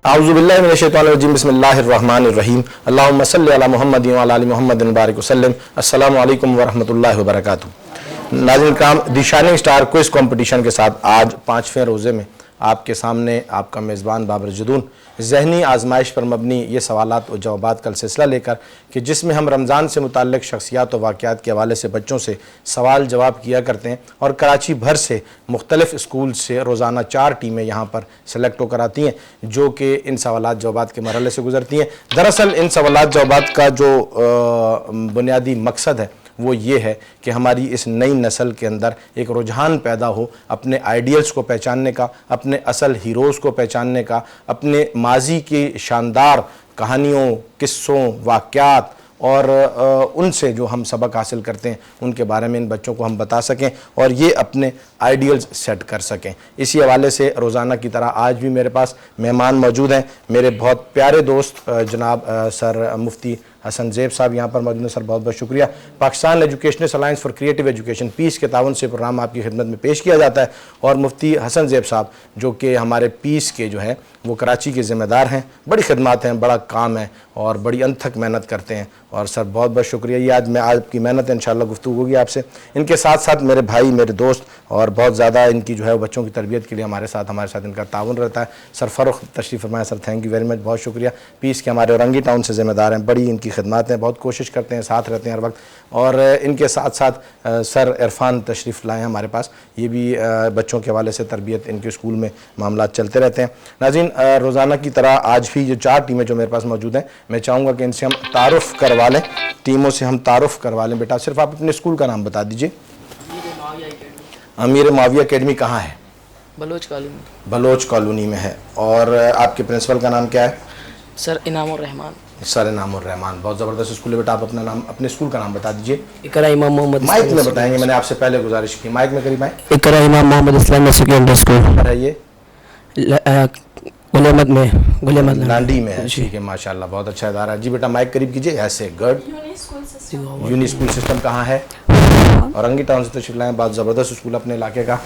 اعوذ باللہ من الشیطان الرجیم بسم اللہ الرحمن الرحیم اللہم صلی علی محمد وعلی آل محمد وبارک وسلم. السلام علیکم ورحمۃ اللہ وبرکاتہ. ناظرین کرام، دی شائننگ سٹار کوئز کمپٹیشن کے ساتھ آج 5ویں روزے میں آپ کے سامنے آپ کا میزبان بابر جدون ذہنی آزمائش پر مبنی یہ سوالات و جوابات کا سلسلہ لے کر کہ جس میں ہم رمضان سے متعلق شخصیات و واقعات کے حوالے سے بچوں سے سوال جواب کیا کرتے ہیں اور کراچی بھر سے مختلف اسکول سے روزانہ 4 ٹیمیں یہاں پر سلیکٹ ہو کر آتی ہیں جو کہ ان سوالات جوابات کے مرحلے سے گزرتی ہیں. دراصل ان سوالات جوابات کا جو بنیادی مقصد ہے وہ یہ ہے کہ ہماری اس نئی نسل کے اندر ایک رجحان پیدا ہو اپنے آئیڈیلز کو پہچاننے کا، اپنے اصل ہیروز کو پہچاننے کا، اپنے ماضی کی شاندار کہانیوں، قصوں، واقعات اور ان سے جو ہم سبق حاصل کرتے ہیں ان کے بارے میں ان بچوں کو ہم بتا سکیں اور یہ اپنے آئیڈیلز سیٹ کر سکیں. اسی حوالے سے روزانہ کی طرح آج بھی میرے پاس مہمان موجود ہیں. میرے بہت پیارے دوست جناب سر مفتی حسن زیب صاحب یہاں پر موجود ہیں. سر بہت بہت شکریہ. Pakistan educational alliance for creative education peace کے تعاون سے پروگرام آپ کی خدمت میں پیش کیا جاتا ہے اور مفتی حسن زیب صاحب جو کہ ہمارے پیس کے جو ہیں وہ کراچی کے ذمہ دار ہیں. بڑی خدمات ہیں، بڑا کام ہے اور بڑی انتھک محنت کرتے ہیں اور سر بہت بہت شکریہ. یہ آج میں آپ کی محنت ہے، انشاءاللہ گفتگو ہوگی آپ سے. ان کے ساتھ ساتھ میرے بھائی، میرے دوست اور بہت زیادہ ان کی جو ہے بچوں کی تربیت کے لیے ہمارے ساتھ ان کا تعاون رہتا ہے. سر فروخ تشریف فرمائیں. Sir thank you very much, بہت شکریہ. پیس کے ہمارے اورنگی ٹاؤن سے ذمہ دار ہیں. بڑی ان کی خدمات ہیں، بہت کوشش کرتے ہیں، ساتھ رہتے ہیں ہر وقت. اور ان کے ساتھ ساتھ سر عرفان تشریف لائے ہیں ہمارے پاس. یہ بھی بچوں کے حوالے سے تربیت ان کے اسکول میں معاملات چلتے رہتے ہیں. ناظرین روزانہ کی طرح آج بھی جو 4 ٹیمیں جو میرے پاس موجود ہیں میں چاہوں گا کہ ان سے ہم تعارف کروا لیں. ٹیموں سے ہم تعارف کروا لیں. بیٹا صرف آپ اپنے اسکول کا نام بتا دیجئے. امیر معاویہ اکیڈمی کہاں ہے؟ بلوچ کالونی. بلوچ کالونی میں ہے. اور آپ کے پرنسپل کا نام کیا ہے؟ سر انعام الرحمان. سر انعام الرحمان، بہت زبردست اسکول ہے. بیٹا آپ اپنا نام، اپنے اسکول کا نام بتا دیجئے. اقرا امام محمد. مائک میں بتائیں گے، میں نے آپ سے پہلے گزارش کی. مائک میں قریب آئیں. اقرا امام محمد اسلام سیکنڈری اسکول بتائیے. گلیمت میں، گلیمت لانڈی میں ہے. ٹھیک ہے، ماشاءاللہ بہت اچھا ادارہ ہے. جی بیٹا مائک قریب کیجئے. ایسے گڈ. یونی اسکول سسٹم کہاں ہے؟ اورنگی ٹاؤن سے تشریف لائیں. بہت زبردست اسکول اپنے علاقے کا.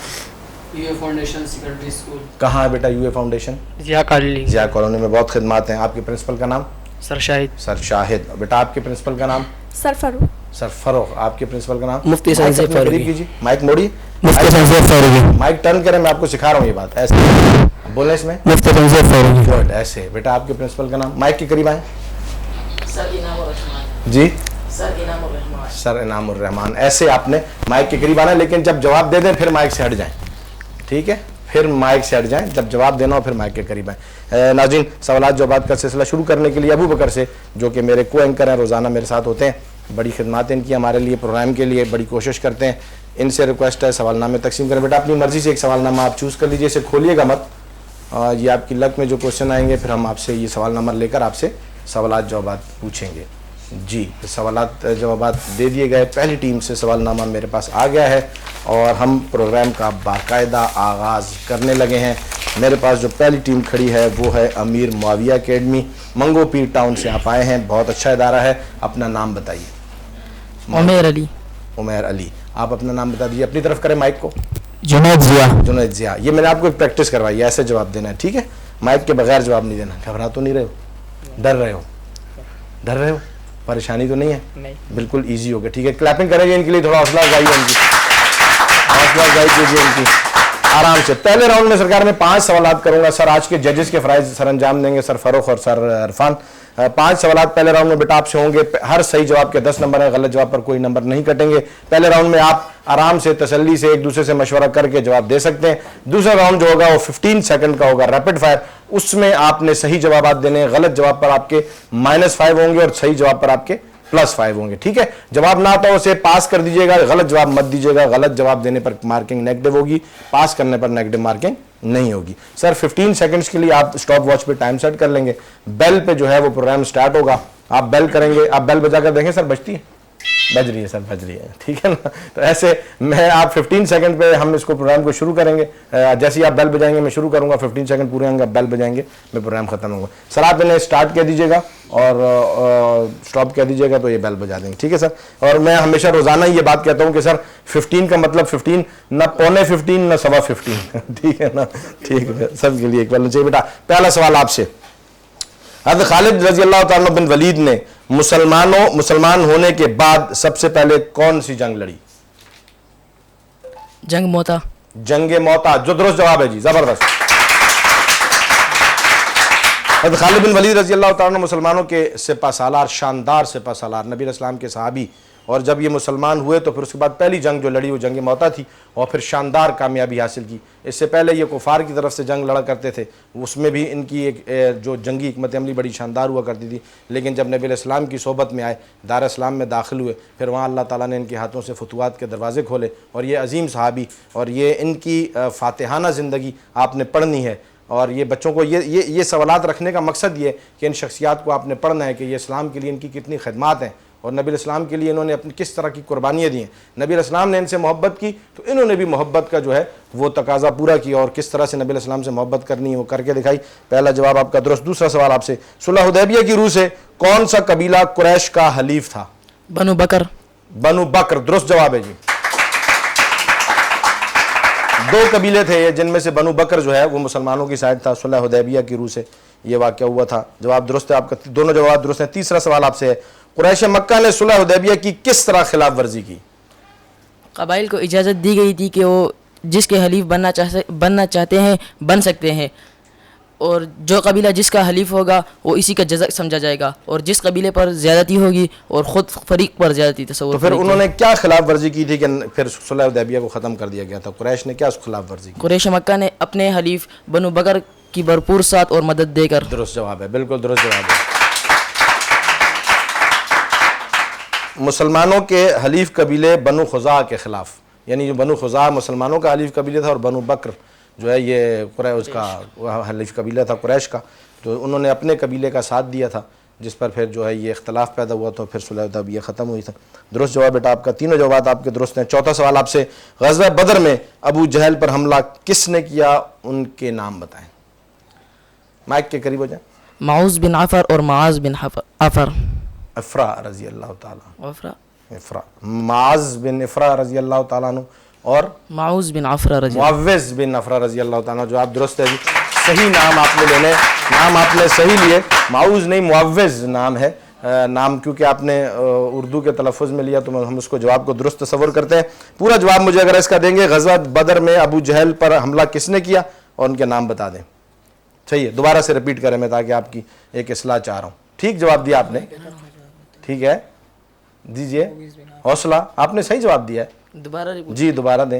U A foundation secondary school کہاں ہے بیٹا؟ U A foundation Zia colony. Zia colony میں. بہت خدمات ہیں. آپ کے پرنسپل کا نام؟ سر شاہد. سر شاہد. بیٹا آپ کے پرنسپل کا نام؟ سر فروخ. سر فروخ. آپ کے پرنسپل کا نام؟ مفتی حسن زیب فاروقی. کیجیے. مائک موڑی. مفتی حسن زیب فاروقی. مائک ٹرن کریں، میں آپ کو سکھا رہا ہوں یہ بات. ایسے بولیں اس میں. مفتی حسن زیب فاروقی. گڈ. ایسے. بیٹا آپ کے پرنسپل کا نام؟ مائک کے قریب آئیں. سر انعام الرحمان. جی سر انعام الرحمان. سر انعام الرحمان. ایسے آپ نے مائک کے قریب آنا ہے، لیکن جب جواب دے دیں پھر مائک سے ہٹ جائیں. ٹھیک ہے، پھر مائک سے ہٹ جائیں. جب جواب دینا ہو پھر مائک کے قریب آئیں. ناظرین سوالات جوابات کا سلسلہ شروع کرنے کے لیے ابو بکر سے، جو کہ میرے کو اینکر ہیں، روزانہ میرے ساتھ ہوتے ہیں. بڑی خدمات ان کی ہمارے لیے، پروگرام کے لیے بڑی کوشش کرتے ہیں. ان سے ریکویسٹ ہے سوال نامے تقسیم کریں. بیٹا اپنی مرضی سے ایک سوال نامہ آپ چوز کر لیجئے، اسے کھولیے گا مت. یہ آپ کی لک میں جو کوشچن آئیں گے پھر ہم آپ سے یہ سوال نمبر لے کر آپ سے سوالات جوابات پوچھیں گے. جی سوالات جوابات دے دیے گئے. پہلی ٹیم سے سوال نامہ میرے پاس آ گیا ہے اور ہم پروگرام کا باقاعدہ آغاز کرنے لگے ہیں. میرے پاس جو پہلی ٹیم کھڑی ہے وہ ہے امیر معاویہ اکیڈمی. منگو پیر ٹاؤن سے آپ آئے ہیں. بہت اچھا ادارہ ہے. اپنا نام بتائیے. عمیر علی. عمیر علی. آپ اپنا نام بتا دیجیے. اپنی طرف کریں مائک کو. جنید ضیاء. جنید ضیاء. یہ میں نے آپ کو ایک پریکٹس کروائی ہے، ایسے جواب دینا ہے. ٹھیک ہے، مائک کے بغیر جواب نہیں دینا. گھبرا تو نہیں رہے ہو؟ ڈر رہے ہو؟ ڈر رہے ہو؟ پریشانی تو نہیں ہے؟ نہیں. بالکل بالکل ایزی ہوگا. ٹھیک ہے، کلیپنگ کریں گے ان کے لیے. تھوڑا حوصلہ افزائی ہے ان کی، حوصلہ افزائی کیجیے ان کی آرام سے. پہلے راؤنڈ میں سرکار میں 5 سوالات کروں گا. سر آج کے ججز کے فرائض سر انجام دیں گے، سر فروخ اور سر عرفان. 5 سوالات پہلے راؤنڈ میں بیٹا آپ سے ہوں گے. ہر صحیح جواب کے 10 نمبر ہیں، غلط جواب پر کوئی نمبر نہیں کٹیں گے. پہلے راؤنڈ میں آپ آرام سے تسلی سے ایک دوسرے سے مشورہ کر کے جواب دے سکتے ہیں. دوسرا راؤنڈ جو ہوگا وہ 15 سیکنڈ کا ہوگا، ریپڈ فائر. اس میں آپ نے صحیح جوابات دینے ہیں. غلط جواب پر آپ کے -5 ہوں گے اور صحیح جواب پر آپ کے +5 ہوں گے. ٹھیک ہے، جواب نہ آتا ہو اسے پاس کر دیجیے گا. غلط جواب مت دیجیے گا. غلط جواب دینے پر مارکنگ نیگیٹو ہوگی، پاس کرنے پر نیگیٹو مارکنگ نہیں ہوگی. سر 15 سیکنڈز کے لیے آپ اسٹاپ واچ پہ ٹائم سیٹ کر لیں گے. بیل پہ جو ہے وہ پروگرام سٹارٹ ہوگا. آپ بیل کریں گے. آپ بیل بجا کر دیکھیں سر بجتی ہے. بج رہی ہے سر، بج رہی ہے. ٹھیک ہے نا. تو ایسے میں آپ 15 سیکنڈ پہ ہم اس کو پروگرام کو شروع کریں گے. جیسے ہی آپ بیل بجائیں گے میں شروع کروں گا. 15 سیکنڈ پورے ہوں گے، بیل بجائیں گے، میں پروگرام ختم ہوگا. سر آپ انہیں اسٹارٹ کہہ دیجیے گا اور اسٹاپ کہہ دیجیے گا تو یہ بیل بجا دیں گے. ٹھیک ہے سر. اور میں ہمیشہ روزانہ یہ بات کہتا ہوں کہ سر 15 کا مطلب 15 نہ -15 نہ 15.15. ٹھیک ہے نا. ٹھیک ہے، سب کے لیے ایک بار چاہیے. بیٹا پہلا سوال آپ سے. حضرت خالد رضی اللہ تعالیٰ بن ولید نے مسلمان ہونے کے بعد سب سے پہلے کون سی جنگ لڑی؟ جنگ موتا. جنگ موتا، جو درست جواب ہے جی، زبردست. حضرت خالد بن ولید رضی اللہ تعالیٰ مسلمانوں کے سپہ سالار، شاندار سپہ سالار، نبی علیہ السلام کے صحابی، اور جب یہ مسلمان ہوئے تو پھر اس کے بعد پہلی جنگ جو لڑی وہ جنگ موتا تھی، اور پھر شاندار کامیابی حاصل کی. اس سے پہلے یہ کفار کی طرف سے جنگ لڑا کرتے تھے، اس میں بھی ان کی ایک جو جنگی حکمت عملی بڑی شاندار ہوا کرتی تھی، لیکن جب نبی علیہ السلام کی صحبت میں آئے، دار اسلام میں داخل ہوئے، پھر وہاں اللہ تعالیٰ نے ان کے ہاتھوں سے فتوحات کے دروازے کھولے، اور یہ عظیم صحابی، اور یہ ان کی فاتحانہ زندگی آپ نے پڑھنی ہے. اور یہ بچوں کو یہ سوالات رکھنے کا مقصد یہ ہے کہ ان شخصیات کو آپ نے پڑھنا ہے کہ یہ اسلام کے لیے ان کی کتنی خدمات ہیں، اور نبی علیہ السلام کے لیے انہوں نے اپنی کس طرح کی قربانیاں دی ہیں. نبی علیہ السلام نے ان سے محبت کی تو انہوں نے بھی محبت کا جو ہے وہ تقاضا پورا کیا، اور کس طرح سے نبی علیہ السلام سے محبت کرنی ہے وہ کر کے دکھائی. پہلا جواب آپ کا درست. دوسرا سوال آپ سے، صلح حدیبیہ کی روح سے کون سا قبیلہ قریش کا حلیف تھا؟ بنو بکر. بنو بکر، درست جواب ہے جی. دو قبیلے تھے جن میں سے بنو بکر جو ہے وہ مسلمانوں کی سائڈ تھا. صلح حدیبیہ کی روح سے یہ واقعہ ہوا تھا. جواب درست ہے آپ کا، دونوں جواب درست ہیں. تیسرا سوال آپ سے ہے، قریش مکہ نے صلح حدیبیہ کی کس طرح خلاف ورزی کی؟ قبائل کو اجازت دی گئی تھی کہ وہ جس کے حلیف بننا چاہتے ہیں بن سکتے ہیں، اور جو قبیلہ جس کا حلیف ہوگا وہ اسی کا جزا سمجھا جائے گا، اور جس قبیلے پر زیادتی ہوگی اور خود فریق پر زیادتی تصور. تو پھر انہوں نے کیا خلاف ورزی کی تھی کہ پھر صلح حدیبیہ کو ختم کر دیا گیا تھا؟ قریش نے کیا خلاف ورزی کی؟ قریش مکہ نے اپنے حلیف بنو بکر کی بھرپور ساتھ اور مدد دے کر. درست جواب ہے، بالکل درست جواب ہے. مسلمانوں کے حلیف قبیلے بنو خزاعہ کے خلاف، یعنی جو بنو خزاعہ مسلمانوں کا حلیف قبیلہ تھا، اور بنو بکر جو ہے یہ قریش کا حلیف قبیلہ تھا قریش کا، تو انہوں نے اپنے قبیلے کا ساتھ دیا تھا، جس پر پھر جو ہے یہ اختلاف پیدا ہوا تو پھر صلح حدیبیہ ختم ہوئی تھا. درست جواب بیٹا آپ کا. تینوں جوابات آپ کے درست ہیں. چوتھا سوال آپ سے، غزوہ بدر میں ابو جہل پر حملہ کس نے کیا؟ ان کے نام بتائیں. مائک کے قریب ہو جائیں. معوذ بن عفر اور معاذ بن عفر. افرا رضی اللہ تعالیٰ، افرا معاذ بن افرا رضی اللہ تعالیٰ عنہ، اور معوذ بن عفر رضی معوذ بن افرا رضی اللہ تعالیٰ عنہ. جواب درست ہے جی. صحیح نام آپ نے لینے، نام آپ نے صحیح لیے، معوذ نہیں معوذ نام ہے. نام کیونکہ آپ نے اردو کے تلفظ میں لیا تو ہم اس کو جواب کو درست تصور کرتے ہیں. پورا جواب مجھے اگر اس کا دیں گے، غزوہ بدر میں ابو جہل پر حملہ کس نے کیا اور ان کے نام بتا دیں. صحیح ہے، دوبارہ سے رپیٹ کریں میں تاکہ آپ کی ایک اصلاح چاہ رہا ہوں. ٹھیک جواب دیا آپ نے، ٹھیک ہے دیجئے، حوصلہ، آپ نے صحیح جواب دیا ہے. دوبارہ جی دوبارہ دیں،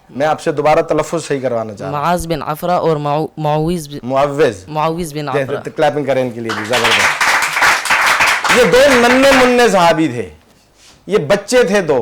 میں آپ سے دوبارہ تلفظ صحیح کروانا چاہ رہا ہوں. معاذ بن عفرا اور معوذ بن عفرا. کلیپنگ کریں ان کے لیے بھی، زبردست. یہ دو ننھے منھے صحابی تھے، یہ بچے تھے دو.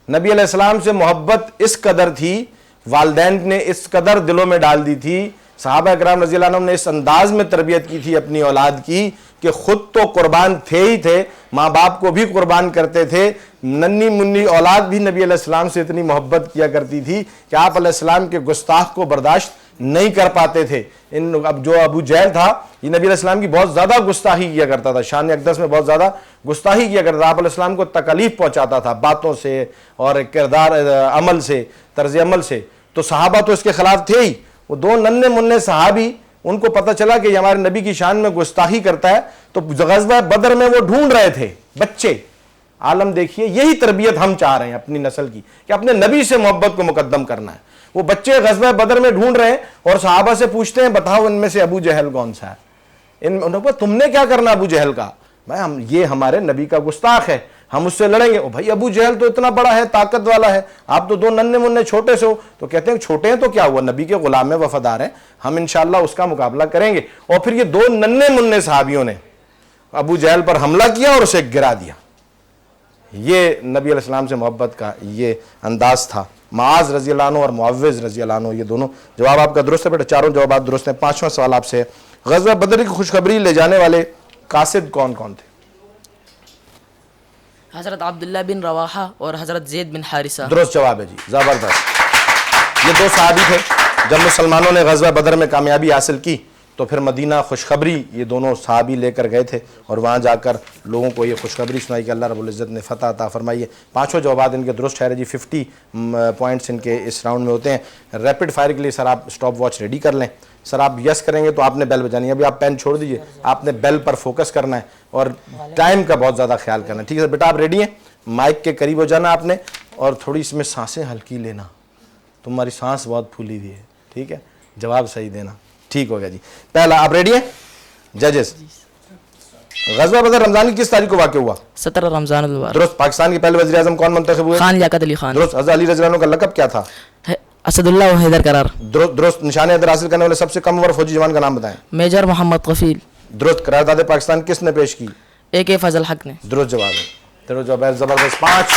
نبی علیہ السلام سے محبت اس قدر تھی، والدین نے اس قدر دلوں میں ڈال دی تھی، صحابہ اکرام رضی اللہ عنہم نے اس انداز میں تربیت کی تھی اپنی اولاد کی کہ خود تو قربان تھے ہی تھے، ماں باپ کو بھی قربان کرتے تھے. ننھی منی اولاد بھی نبی علیہ السلام سے اتنی محبت کیا کرتی تھی کہ آپ علیہ السلام کے گستاخ کو برداشت نہیں کر پاتے تھے. اب جو ابو جہل تھا یہ نبی علیہ السلام کی بہت زیادہ گستاخی کیا کرتا تھا، شان اقدس میں بہت زیادہ گستاخی کیا کرتا تھا، آپ علیہ السلام کو تکلیف پہنچاتا تھا باتوں سے اور کردار عمل سے، طرز عمل سے. تو صحابہ تو اس کے خلاف تھے ہی. وہ دو ننھے منھے صحابی، ان کو پتہ چلا کہ یہ ہمارے نبی کی شان میں گستاخی کرتا ہے، تو غزوہ بدر میں وہ ڈھونڈ رہے تھے بچے. عالم دیکھیے، یہی تربیت ہم چاہ رہے ہیں اپنی نسل کی کہ اپنے نبی سے محبت کو مقدم کرنا ہے. وہ بچے غزوہ بدر میں ڈھونڈ رہے ہیں اور صحابہ سے پوچھتے ہیں بتاؤ ان میں سے ابو جہل کون سا ہے؟ تم نے کیا کرنا ابو جہل کا؟ بھائی یہ ہمارے نبی کا گستاخ ہے، ہم اس سے لڑیں گے. بھائی ابو جہل تو اتنا بڑا ہے، طاقت والا ہے، آپ تو دو ننھے منھے چھوٹے سے ہو. تو کہتے ہیں چھوٹے ہیں تو کیا ہوا، نبی کے غلام وفادار ہیں، ہم انشاءاللہ اس کا مقابلہ کریں گے. اور پھر یہ دو ننھے منھے صحابیوں نے ابو جہل پر حملہ کیا اور اسے گرا دیا. یہ نبی علیہ السلام سے محبت کا یہ انداز تھا. معاذ رضی اللہ عنہ اور معوذ رضی اللہ عنہ، یہ دونوں جواب آپ کا درست ہے بیٹا. چاروں جوابات درست ہیں. پانچواں سوال آپ سے ہے، غزوہ بدر کی خوشخبری لے جانے والے قاصد کون کون تھے؟ حضرت عبداللہ بن رواحہ اور حضرت زید بن حارثہ. درست جواب ہے جی، زبردست. یہ دو صحابی تھے، جب مسلمانوں نے غزوہ بدر میں کامیابی حاصل کی تو پھر مدینہ خوشخبری یہ دونوں صحابی لے کر گئے تھے اور وہاں جا کر لوگوں کو یہ خوشخبری سنائی کہ اللہ رب العزت نے فتح عطا فرمائی ہے. پانچوں جوابات ان کے درست ٹھہرے جی. 50 پوائنٹس ان کے اس راؤنڈ میں ہوتے ہیں. ریپڈ فائر کے لیے سر آپ سٹاپ واچ ریڈی کر لیں. سر آپ یس کریں گے تو آپ نے بیل بجانی ہے. ابھی آپ پین چھوڑ دیجئے, آپ نے بیل پر فوکس کرنا ہے اور ٹائم کا بہت زیادہ خیال کرنا ہے. ٹھیک ہے بیٹا, آپ ریڈی ہیں؟ مائک کے قریب ہو جانا آپ نے, اور تھوڑی اس میں سانسیں ہلکی لینا, تمہاری سانس بہت پھولی ہوئی ہے. ٹھیک ہے, جواب صحیح دینا. ٹھیک ہو گیا جی. پہلا, آپ ریڈی ہیں؟ ججز, غزوہ بدر رمضان کی کس تاریخ کو واقع ہوا؟ 17 رمضان المبارک. درست. پاکستان کے پہلے وزیر اعظم کون منتخب ہوئے؟ خان لیاقت علی خان. درست. حضرت علی رضی اللہ عنہ کا لقب کیا تھا؟ اسد اللہ و حیدر قرار. درست. نشان حیدر حاصل کرنے والے سب سے کم عمر فوجی جوان کا نام بتائیں. میجر محمد قفیل. درست. قرارداد پاکستان کس نے پیش کی؟ AK فضل حق نے. درست جواب ہے. درست جواب ہے. زبردست. 5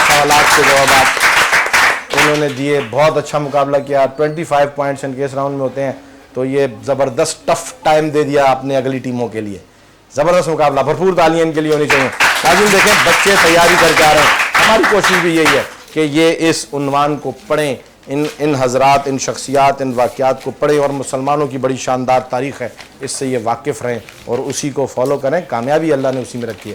سوالات کے جوابات انہوں نے دیے. بہت اچھا مقابلہ کیا. 25 پوائنٹس ان کے اس راؤنڈ میں ہوتے ہیں, تو یہ زبردست ٹف ٹائم دے دیا آپ نے اگلی ٹیموں کے لیے. زبردست مقابلہ, بھرپور تالیاں ان کے لیے ہونی چاہیے. ناظرین دیکھیں, بچے تیاری کر کے آ رہے ہیں. ہماری کوشش بھی یہی ہے کہ یہ اس عنوان کو پڑھیں, ان حضرات, ان شخصیات, ان واقعات کو پڑھیں, اور مسلمانوں کی بڑی شاندار تاریخ ہے, اس سے یہ واقف رہیں اور اسی کو فالو کریں. کامیابی اللہ نے اسی میں رکھی ہے.